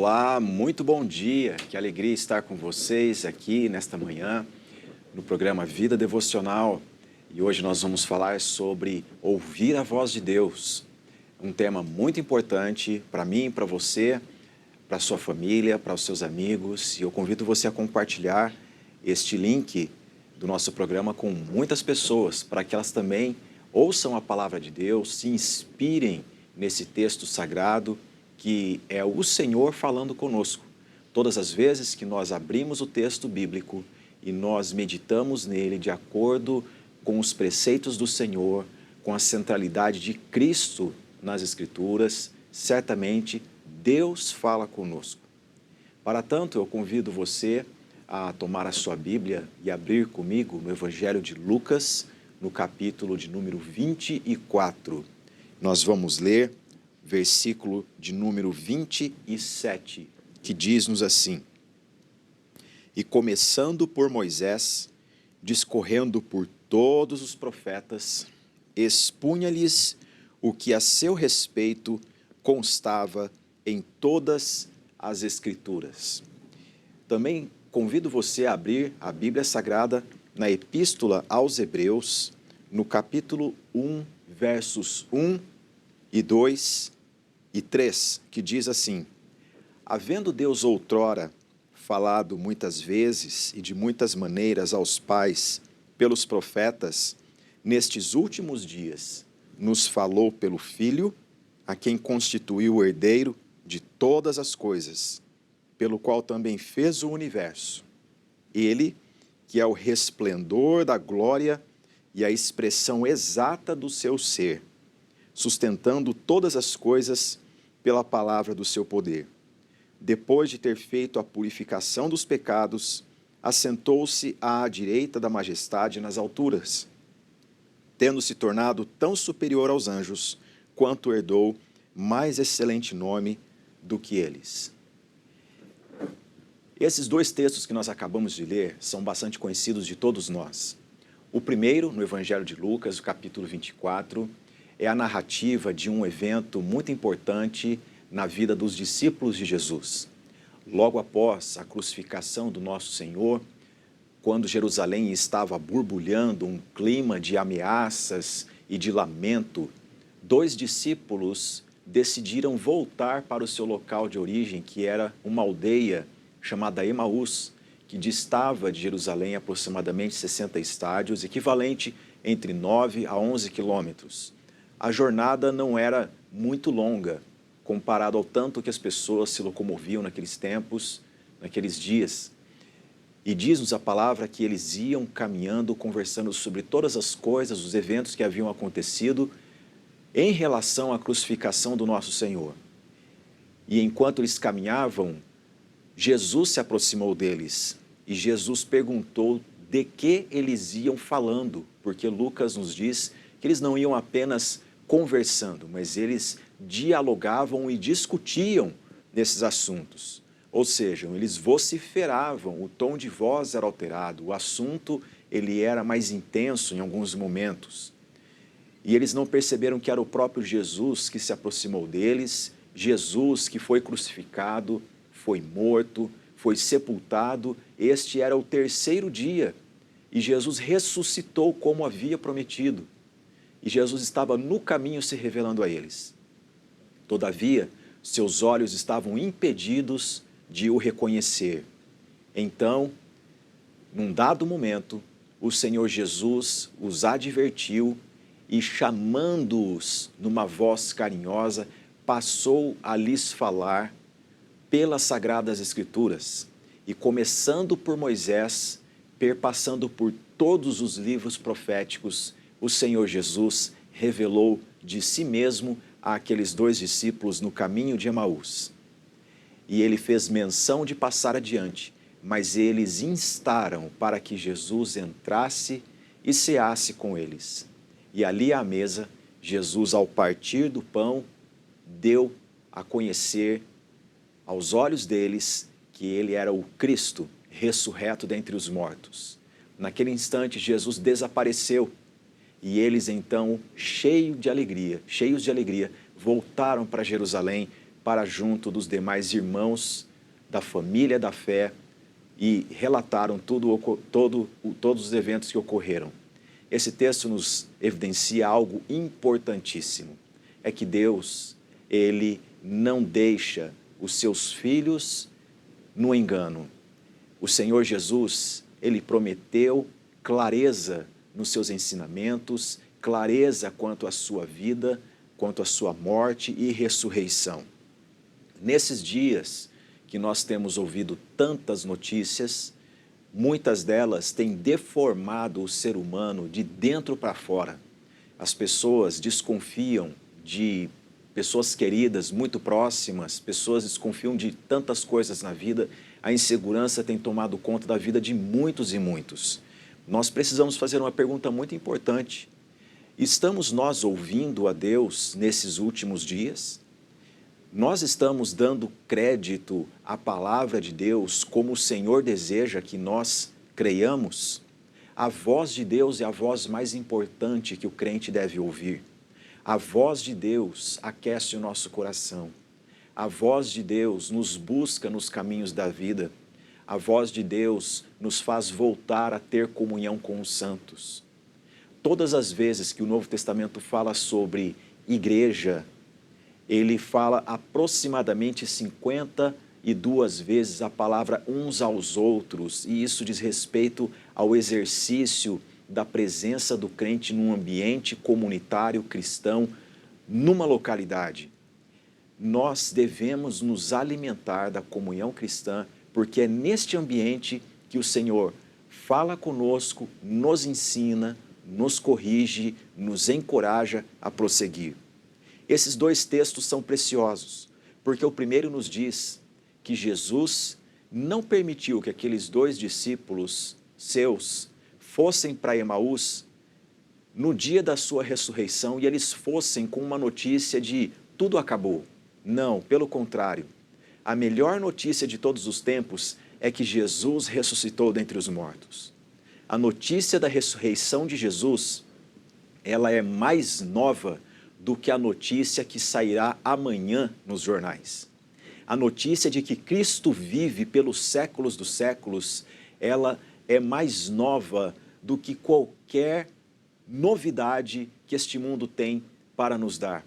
Olá, muito bom dia. Que alegria estar com vocês aqui nesta manhã no programa Vida Devocional. E hoje nós vamos falar sobre ouvir a voz de Deus. Um tema muito importante para mim, para você, para a sua família, para os seus amigos. E eu convido você a compartilhar este link do nosso programa com muitas pessoas, para que elas também ouçam a palavra de Deus, se inspirem nesse texto sagrado que é o Senhor falando conosco. Todas as vezes que nós abrimos o texto bíblico e nós meditamos nele de acordo com os preceitos do Senhor, com a centralidade de Cristo nas Escrituras, certamente Deus fala conosco. Para tanto, eu convido você a tomar a sua Bíblia e abrir comigo no Evangelho de Lucas, no capítulo de número 24. Nós vamos ler versículo de número 27, que diz-nos assim: E começando por Moisés, discorrendo por todos os profetas, expunha-lhes o que a seu respeito constava em todas as Escrituras. Também convido você a abrir a Bíblia Sagrada na Epístola aos Hebreus, no capítulo 1, versos 1 e 2 e 3, que diz assim: Havendo Deus outrora falado muitas vezes e de muitas maneiras aos pais pelos profetas, nestes últimos dias nos falou pelo Filho, a quem constituiu o herdeiro de todas as coisas, pelo qual também fez o universo. Ele, que é o resplendor da glória e a expressão exata do seu ser, sustentando todas as coisas pela palavra do seu poder. Depois de ter feito a purificação dos pecados, assentou-se à direita da majestade nas alturas, tendo se tornado tão superior aos anjos, quanto herdou mais excelente nome do que eles. Esses dois textos que nós acabamos de ler são bastante conhecidos de todos nós. O primeiro, no Evangelho de Lucas, o capítulo 24, é a narrativa de um evento muito importante na vida dos discípulos de Jesus. Logo após a crucificação do nosso Senhor, quando Jerusalém estava borbulhando um clima de ameaças e de lamento, dois discípulos decidiram voltar para o seu local de origem, que era uma aldeia chamada Emaús, que distava de Jerusalém aproximadamente 60 estádios, equivalente entre 9 a 11 quilômetros. A jornada não era muito longa, comparado ao tanto que as pessoas se locomoviam naqueles tempos, naqueles dias. E diz-nos a palavra que eles iam caminhando, conversando sobre todas as coisas, os eventos que haviam acontecido em relação à crucificação do nosso Senhor. E enquanto eles caminhavam, Jesus se aproximou deles e Jesus perguntou de que eles iam falando, porque Lucas nos diz que eles não iam apenas conversando, mas eles dialogavam e discutiam nesses assuntos. Ou seja, eles vociferavam, o tom de voz era alterado, o assunto ele era mais intenso em alguns momentos. E eles não perceberam que era o próprio Jesus que se aproximou deles, Jesus que foi crucificado, foi morto, foi sepultado. Este era o terceiro dia e Jesus ressuscitou como havia prometido. E Jesus estava no caminho se revelando a eles. Todavia, seus olhos estavam impedidos de o reconhecer. Então, num dado momento, o Senhor Jesus os advertiu e, chamando-os numa voz carinhosa, passou a lhes falar pelas Sagradas Escrituras, e começando por Moisés, perpassando por todos os livros proféticos, o Senhor Jesus revelou de si mesmo àqueles dois discípulos no caminho de Emaús. E ele fez menção de passar adiante, mas eles instaram para que Jesus entrasse e ceasse com eles. E ali à mesa, Jesus, ao partir do pão, deu a conhecer aos olhos deles que ele era o Cristo, ressurreto dentre os mortos. Naquele instante, Jesus desapareceu e eles então, cheios de alegria, voltaram para Jerusalém para junto dos demais irmãos da família da fé e relataram todos os eventos que ocorreram. Esse texto nos evidencia algo importantíssimo. É que Deus, Ele não deixa os seus filhos no engano. O Senhor Jesus, Ele prometeu clareza nos seus ensinamentos, clareza quanto à sua vida, quanto à sua morte e ressurreição. Nesses dias que nós temos ouvido tantas notícias, muitas delas têm deformado o ser humano de dentro para fora. As pessoas desconfiam de pessoas queridas, muito próximas, pessoas desconfiam de tantas coisas na vida. A insegurança tem tomado conta da vida de muitos e muitos. Nós precisamos fazer uma pergunta muito importante. Estamos nós ouvindo a Deus nesses últimos dias? Nós estamos dando crédito à palavra de Deus como o Senhor deseja que nós creiamos? A voz de Deus é a voz mais importante que o crente deve ouvir. A voz de Deus aquece o nosso coração. A voz de Deus nos busca nos caminhos da vida. A voz de Deus nos faz voltar a ter comunhão com os santos. Todas as vezes que o Novo Testamento fala sobre igreja, ele fala aproximadamente 52 vezes a palavra uns aos outros, e isso diz respeito ao exercício da presença do crente num ambiente comunitário cristão, numa localidade. Nós devemos nos alimentar da comunhão cristã, porque é neste ambiente que o Senhor fala conosco, nos ensina, nos corrige, nos encoraja a prosseguir. Esses dois textos são preciosos, porque o primeiro nos diz que Jesus não permitiu que aqueles dois discípulos seus fossem para Emaús no dia da sua ressurreição e eles fossem com uma notícia de tudo acabou. Não, pelo contrário. A melhor notícia de todos os tempos é que Jesus ressuscitou dentre os mortos. A notícia da ressurreição de Jesus, ela é mais nova do que a notícia que sairá amanhã nos jornais. A notícia de que Cristo vive pelos séculos dos séculos, ela é mais nova do que qualquer novidade que este mundo tem para nos dar.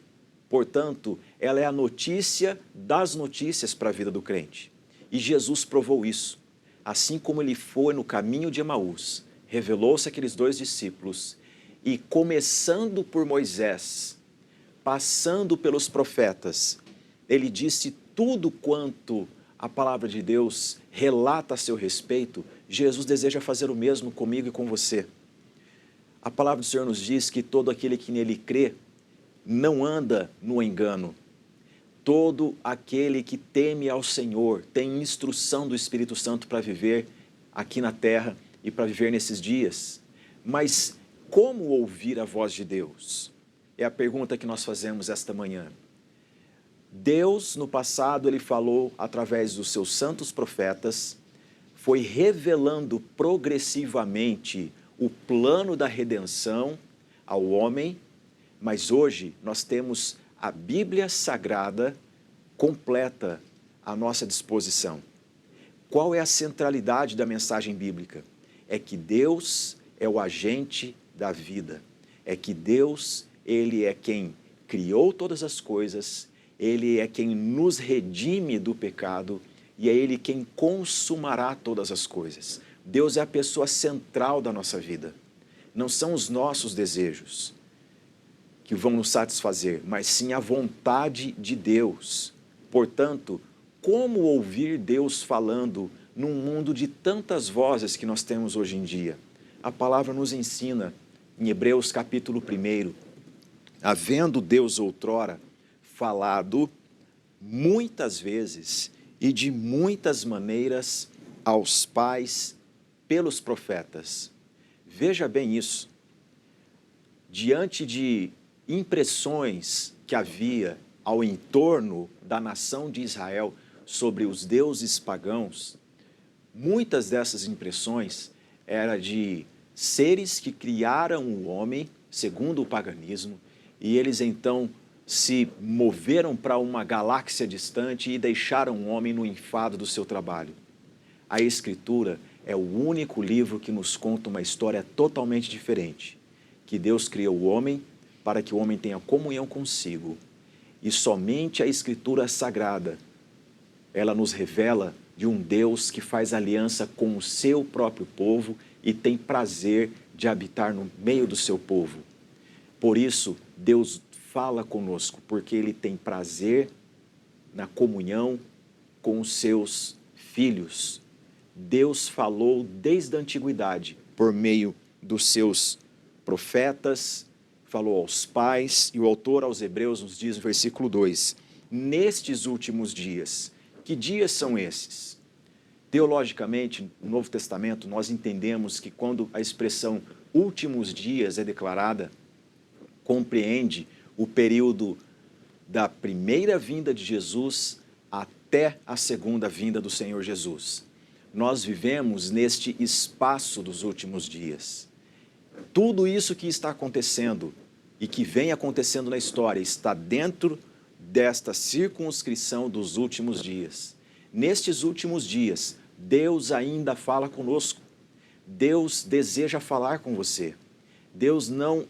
Portanto, ela é a notícia das notícias para a vida do crente. E Jesus provou isso. Assim como ele foi no caminho de Emaús, revelou-se àqueles dois discípulos e, começando por Moisés, passando pelos profetas, ele disse tudo quanto a palavra de Deus relata a seu respeito. Jesus deseja fazer o mesmo comigo e com você. A palavra do Senhor nos diz que todo aquele que nele crê não anda no engano. Todo aquele que teme ao Senhor tem instrução do Espírito Santo para viver aqui na terra e para viver nesses dias. Mas como ouvir a voz de Deus? É a pergunta que nós fazemos esta manhã. Deus, no passado, ele falou através dos seus santos profetas, foi revelando progressivamente o plano da redenção ao homem, mas hoje nós temos a Bíblia Sagrada completa à nossa disposição. Qual é a centralidade da mensagem bíblica? É que Deus é o agente da vida. É que Deus, ele é quem criou todas as coisas, ele é quem nos redime do pecado e é ele quem consumará todas as coisas. Deus é a pessoa central da nossa vida. Não são os nossos desejos que vão nos satisfazer, mas sim a vontade de Deus. Portanto, como ouvir Deus falando num mundo de tantas vozes que nós temos hoje em dia? A palavra nos ensina, em Hebreus capítulo 1, havendo Deus outrora falado muitas vezes e de muitas maneiras aos pais pelos profetas. Veja bem isso. Diante de impressões que havia ao entorno da nação de Israel sobre os deuses pagãos, muitas dessas impressões eram de seres que criaram o homem, segundo o paganismo, e eles então se moveram para uma galáxia distante e deixaram o homem no enfado do seu trabalho. A Escritura é o único livro que nos conta uma história totalmente diferente, que Deus criou o homem para que o homem tenha comunhão consigo. E somente a Escritura Sagrada, ela nos revela de um Deus que faz aliança com o seu próprio povo e tem prazer de habitar no meio do seu povo. Por isso, Deus fala conosco, porque Ele tem prazer na comunhão com os seus filhos. Deus falou desde a antiguidade, por meio dos seus profetas, falou aos pais, e o autor aos Hebreus nos diz no versículo 2, nestes últimos dias. Que dias são esses? Teologicamente, no Novo Testamento, nós entendemos que quando a expressão últimos dias é declarada, compreende o período da primeira vinda de Jesus até a segunda vinda do Senhor Jesus. Nós vivemos neste espaço dos últimos dias. Tudo isso que está acontecendo e que vem acontecendo na história está dentro desta circunscrição dos últimos dias. Nestes últimos dias, Deus ainda fala conosco. Deus deseja falar com você. Deus não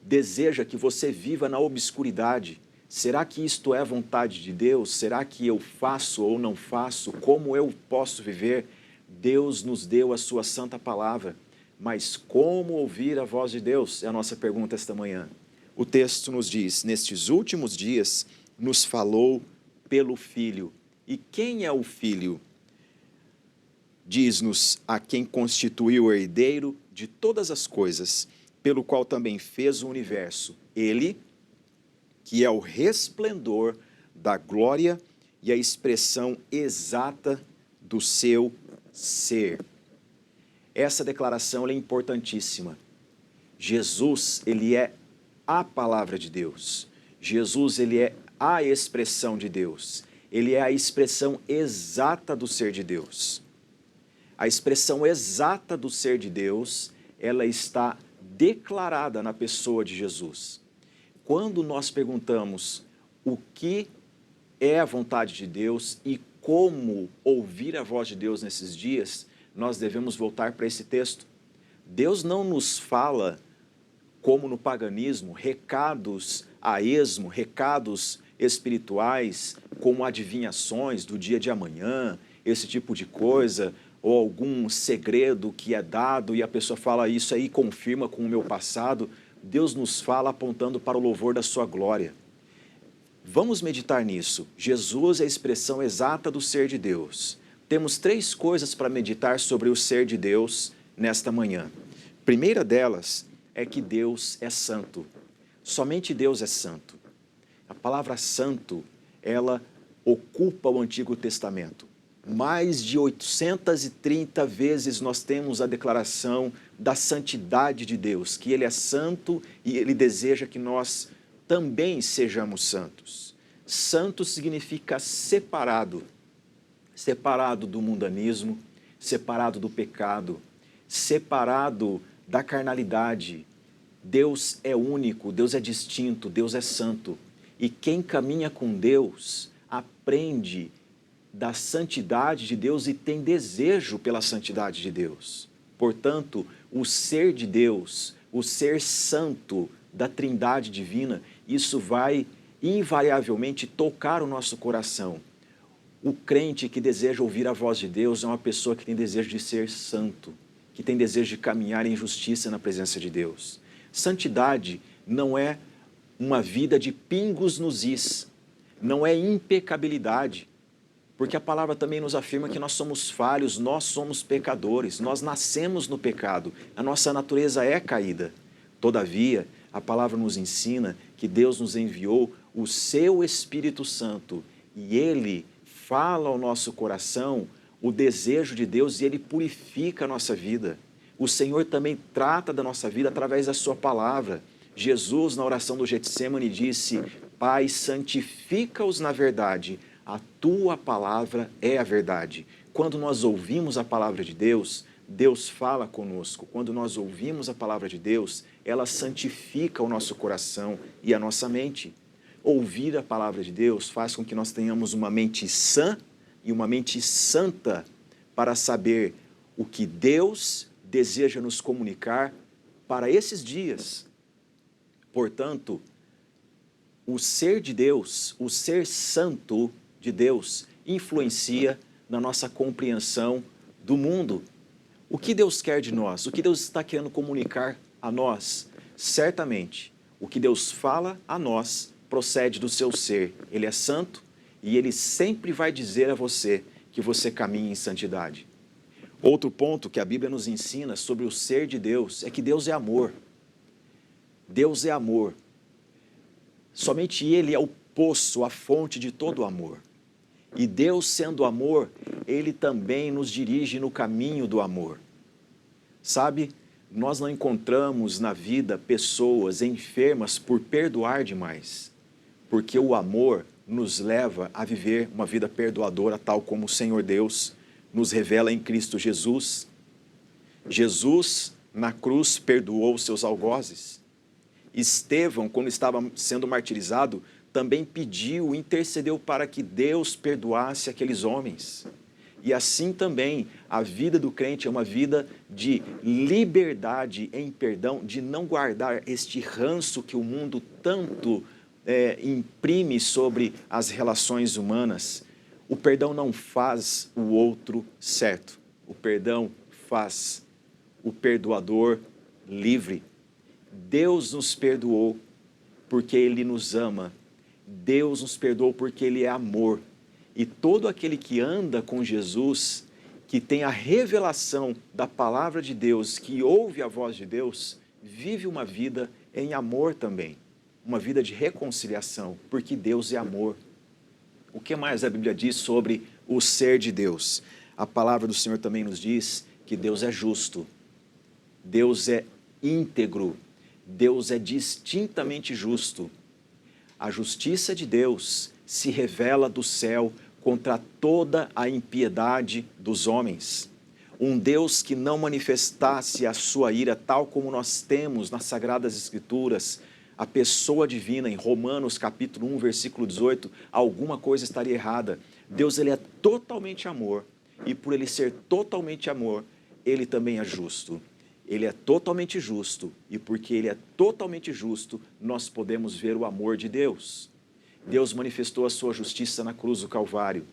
deseja que você viva na obscuridade. Será que isto é vontade de Deus? Será que eu faço ou não faço? Como eu posso viver? Deus nos deu a sua santa palavra, mas como ouvir a voz de Deus? É a nossa pergunta esta manhã. O texto nos diz, nestes últimos dias, nos falou pelo Filho. E quem é o Filho? Diz-nos a quem constituiu o herdeiro de todas as coisas, pelo qual também fez o universo. Ele, que é o resplendor da glória e a expressão exata do seu ser. Essa declaração é importantíssima. Jesus, ele é a palavra de Deus. Jesus, ele é a expressão de Deus. Ele é a expressão exata do ser de Deus. A expressão exata do ser de Deus, ela está declarada na pessoa de Jesus. Quando nós perguntamos o que é a vontade de Deus e como ouvir a voz de Deus nesses dias, nós devemos voltar para esse texto. Deus não nos fala, como no paganismo, recados a esmo, recados espirituais, como adivinhações do dia de amanhã, esse tipo de coisa, ou algum segredo que é dado e a pessoa fala isso aí confirma com o meu passado. Deus nos fala apontando para o louvor da sua glória. Vamos meditar nisso. Jesus é a expressão exata do ser de Deus. Temos 3 coisas para meditar sobre o ser de Deus nesta manhã. Primeira delas é que Deus é santo. Somente Deus é santo. A palavra santo, ela ocupa o Antigo Testamento. Mais de 830 vezes nós temos a declaração da santidade de Deus, que Ele é santo e Ele deseja que nós também sejamos santos. Santo significa separado, separado do mundanismo, separado do pecado, separado da carnalidade. Deus é único, Deus é distinto, Deus é santo. E quem caminha com Deus aprende da santidade de Deus e tem desejo pela santidade de Deus. Portanto, o ser de Deus, o ser santo da Trindade divina, isso vai invariavelmente tocar o nosso coração. O crente que deseja ouvir a voz de Deus é uma pessoa que tem desejo de ser santo, que tem desejo de caminhar em justiça na presença de Deus. Santidade não é uma vida de pingos nos is, não é impecabilidade, porque a palavra também nos afirma que nós somos falhos, nós somos pecadores, nós nascemos no pecado, a nossa natureza é caída. Todavia, a palavra nos ensina que Deus nos enviou o seu Espírito Santo e Ele fala ao nosso coração o desejo de Deus e Ele purifica a nossa vida. O Senhor também trata da nossa vida através da sua palavra. Jesus, na oração do Getsêmani, disse: Pai, santifica-os na verdade, a tua palavra é a verdade. Quando nós ouvimos a palavra de Deus, Deus fala conosco. Quando nós ouvimos a palavra de Deus, ela santifica o nosso coração e a nossa mente. Ouvir a palavra de Deus faz com que nós tenhamos uma mente sã e uma mente santa para saber o que Deus deseja nos comunicar para esses dias. Portanto, o ser de Deus, o ser santo de Deus, influencia na nossa compreensão do mundo. O que Deus quer de nós? O que Deus está querendo comunicar a nós? Certamente, o que Deus fala a nós procede do seu ser. Ele é santo e Ele sempre vai dizer a você que você caminha em santidade. Outro ponto que a Bíblia nos ensina sobre o ser de Deus é que Deus é amor. Deus é amor. Somente Ele é o poço, a fonte de todo amor. E Deus, sendo amor, Ele também nos dirige no caminho do amor. Sabe, nós não encontramos na vida pessoas enfermas por perdoar demais, porque o amor nos leva a viver uma vida perdoadora, tal como o Senhor Deus nos revela em Cristo Jesus. Jesus, na cruz, perdoou os seus algozes. Estevão, quando estava sendo martirizado, também pediu, intercedeu para que Deus perdoasse aqueles homens. E assim também, a vida do crente é uma vida de liberdade em perdão, de não guardar este ranço que o mundo tanto imprime sobre as relações humanas. O perdão não faz o outro certo. O perdão faz o perdoador livre. Deus nos perdoou porque Ele nos ama. Deus nos perdoou porque Ele é amor. E todo aquele que anda com Jesus, que tem a revelação da palavra de Deus, que ouve a voz de Deus, vive uma vida em amor também. Uma vida de reconciliação, porque Deus é amor. O que mais a Bíblia diz sobre o ser de Deus? A palavra do Senhor também nos diz que Deus é justo. Deus é íntegro. Deus é distintamente justo. A justiça de Deus se revela do céu contra toda a impiedade dos homens. Um Deus que não manifestasse a sua ira, tal como nós temos nas Sagradas Escrituras, a pessoa divina, em Romanos capítulo 1, versículo 18, alguma coisa estaria errada. Deus, Ele é totalmente amor, e por Ele ser totalmente amor, Ele também é justo. Ele é totalmente justo, e porque Ele é totalmente justo, nós podemos ver o amor de Deus. Deus manifestou a sua justiça na cruz do Calvário.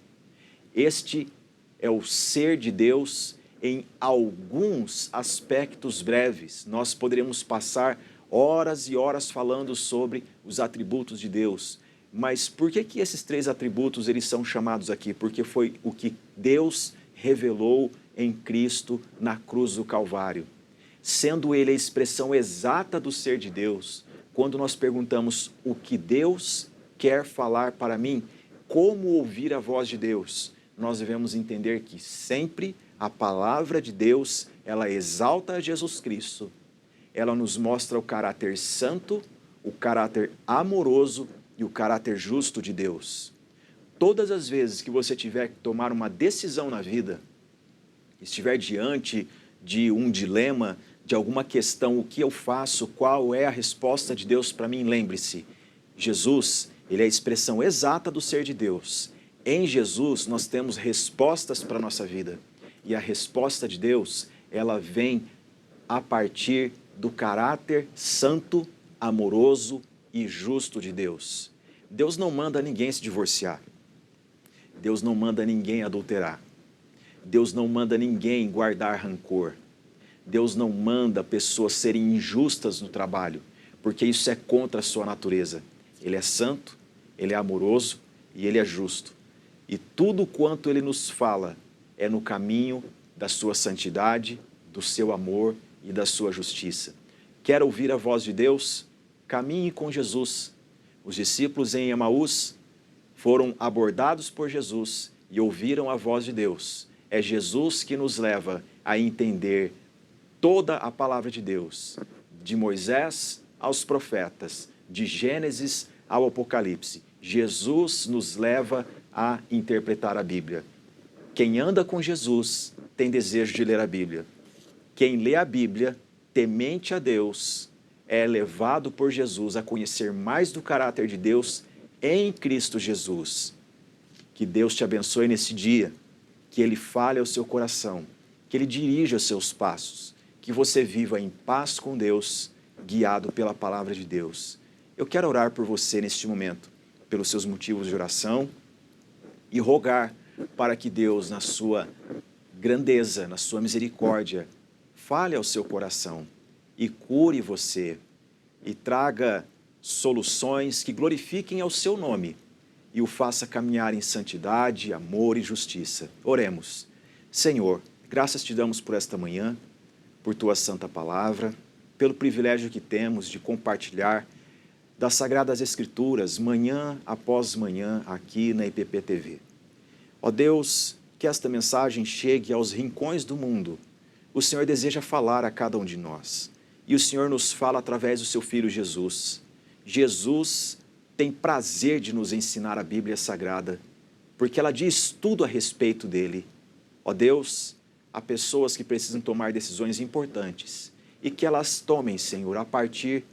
Este é o ser de Deus em alguns aspectos breves. Nós poderíamos passar horas e horas falando sobre os atributos de Deus. Mas por que esses 3 atributos eles são chamados aqui? Porque foi o que Deus revelou em Cristo na cruz do Calvário. Sendo Ele a expressão exata do ser de Deus, quando nós perguntamos o que Deus quer falar para mim, como ouvir a voz de Deus, nós devemos entender que sempre a palavra de Deus, ela exalta Jesus Cristo, ela nos mostra o caráter santo, o caráter amoroso e o caráter justo de Deus. Todas as vezes que você tiver que tomar uma decisão na vida, estiver diante de um dilema, de alguma questão, o que eu faço, qual é a resposta de Deus para mim, lembre-se, Jesus, Ele é a expressão exata do ser de Deus. Em Jesus, nós temos respostas para a nossa vida. E a resposta de Deus, ela vem a partir do caráter santo, amoroso e justo de Deus. Deus não manda ninguém se divorciar. Deus não manda ninguém adulterar. Deus não manda ninguém guardar rancor. Deus não manda pessoas serem injustas no trabalho, porque isso é contra a sua natureza. Ele é santo, Ele é amoroso e Ele é justo. E tudo quanto Ele nos fala é no caminho da sua santidade, do seu amor e da sua justiça. Quer ouvir a voz de Deus? Caminhe com Jesus. Os discípulos em Emaús foram abordados por Jesus e ouviram a voz de Deus. É Jesus que nos leva a entender toda a palavra de Deus, de Moisés aos profetas, de Gênesis ao Apocalipse. Jesus nos leva a interpretar a Bíblia. Quem anda com Jesus tem desejo de ler a Bíblia. Quem lê a Bíblia, temente a Deus, é levado por Jesus a conhecer mais do caráter de Deus em Cristo Jesus. Que Deus te abençoe nesse dia, que Ele fale ao seu coração, que Ele dirija os seus passos, que você viva em paz com Deus, guiado pela palavra de Deus. Eu quero orar por você neste momento, pelos seus motivos de oração e rogar para que Deus, na sua grandeza, na sua misericórdia, fale ao seu coração e cure você e traga soluções que glorifiquem ao seu nome e o faça caminhar em santidade, amor e justiça. Oremos. Senhor, graças te damos por esta manhã, por tua santa palavra, pelo privilégio que temos de compartilhar das Sagradas Escrituras, manhã após manhã, aqui na IPP TV. Ó Deus, que esta mensagem chegue aos rincões do mundo. O Senhor deseja falar a cada um de nós. E o Senhor nos fala através do seu Filho Jesus. Jesus tem prazer de nos ensinar a Bíblia Sagrada, porque ela diz tudo a respeito dele. Ó Deus, há pessoas que precisam tomar decisões importantes e que elas tomem, Senhor, a partir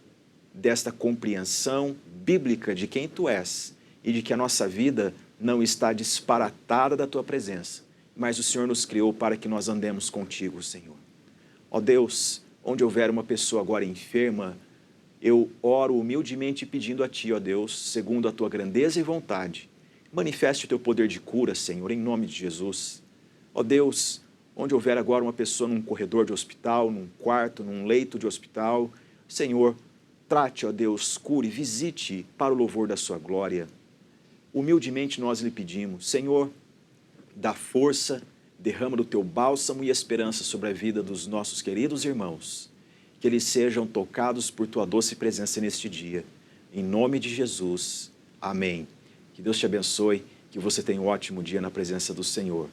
desta compreensão bíblica de quem Tu és e de que a nossa vida não está disparatada da Tua presença, mas o Senhor nos criou para que nós andemos contigo, Senhor. Ó Deus, onde houver uma pessoa agora enferma, eu oro humildemente pedindo a Ti, ó Deus, segundo a Tua grandeza e vontade, manifeste o Teu poder de cura, Senhor, em nome de Jesus. Ó Deus, onde houver agora uma pessoa num corredor de hospital, num quarto, num leito de hospital, Senhor, trate, ó Deus, cure, visite para o louvor da sua glória. Humildemente nós lhe pedimos, Senhor, dá força, derrama do teu bálsamo e esperança sobre a vida dos nossos queridos irmãos, que eles sejam tocados por tua doce presença neste dia. Em nome de Jesus, amém. Que Deus te abençoe, que você tenha um ótimo dia na presença do Senhor.